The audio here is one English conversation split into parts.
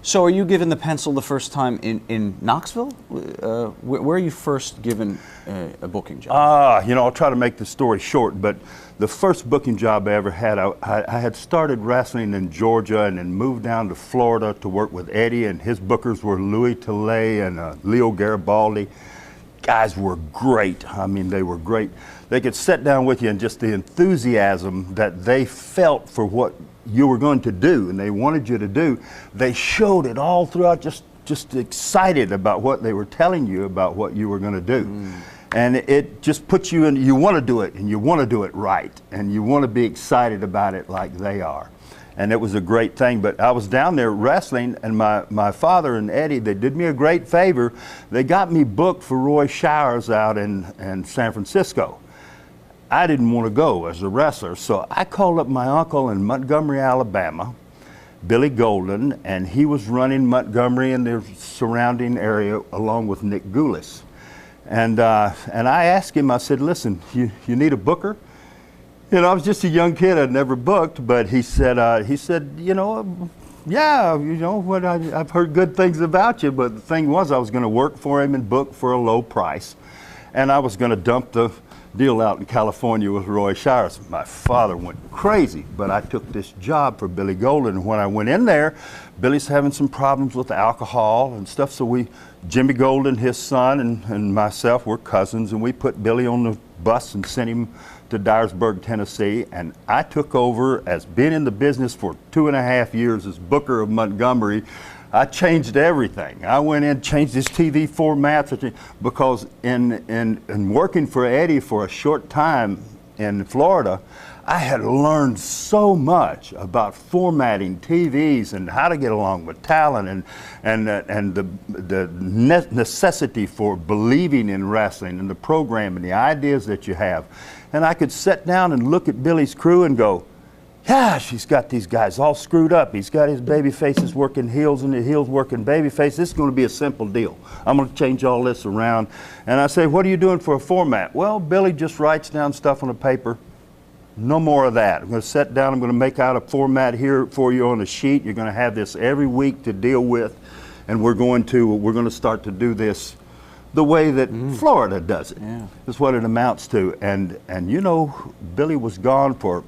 So are you given the pencil the first time in Knoxville? Where are you first given a booking job? You know, I'll try to make the story short, but the first booking job I ever had, I had started wrestling in Georgia and then moved down to Florida to work with Eddie, and his bookers were Tillet and Leo Garibaldi. Guys were great. I mean, they were great. They could sit down with you and just the enthusiasm that they felt for what you were going to do and they wanted you to do, they showed it all throughout, just excited about what they were telling you about what you were going to do. And it just puts you in, you want to do it and you want to do it right and you want to be excited about it like they are. And it was a great thing. But I was down there wrestling, and my father and Eddie, they did me a great favor. They got me booked for Roy Showers out in San Francisco. I didn't want to go as a wrestler, so I called up my uncle in Montgomery, Alabama, Billy Golden, and he was running Montgomery and the surrounding area along with Nick Goulis. And I asked him, I said, listen, you need a booker? You know, I was just a young kid, I'd never booked, but he said, you know, yeah, you know, what I've heard good things about you, but the thing was I was going to work for him and book for a low price, and I was going to dump the deal out in California with Roy Shires. My father went crazy, but I took this job for Billy Golden, and when I went in there, Billy's having some problems with alcohol and stuff, so Jimmy Golden, his son, and myself were cousins, and we put Billy on the bus and sent him to Dyersburg, Tennessee, and I took over as being in the business for 2.5 years as booker of Montgomery. I changed everything. I went in, changed his TV formats, because in working for Eddie for a short time in Florida, I had learned so much about formatting TVs and how to get along with talent and the necessity for believing in wrestling and the program and the ideas that you have. And I could sit down and look at Billy's crew and go, gosh, he's got these guys all screwed up. He's got his baby faces working heels and the heels working baby face. This is going to be a simple deal. I'm going to change all this around. And I say, what are you doing for a format? Well, Billy just writes down stuff on a paper. No more of that. I'm going to sit down, I'm going to make out a format here for you on a sheet. You're going to have this every week to deal with, and we're going to start to do this the way that Florida does it. Yeah. That's what it amounts to. And you know, Billy was gone for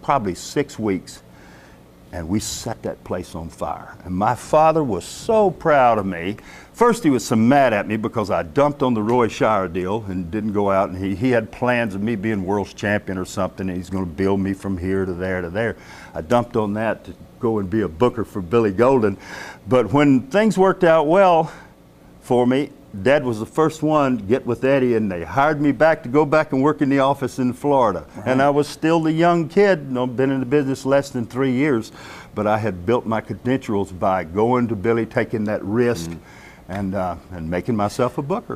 probably 6 weeks, and we set that place on fire. And my father was so proud of me. First, he was so mad at me because I dumped on the Roy Shire deal and didn't go out, and he had plans of me being world's champion or something, and he's going to build me from here to there to there. I dumped on that to go and be a booker for Billy Golden. But when things worked out well for me, Dad was the first one to get with Eddie, and they hired me back to go back and work in the office in Florida. Right. And I was still the young kid, you know, been in the business less than 3 years, but I had built my credentials by going to Billy, taking that risk, and making myself a booker.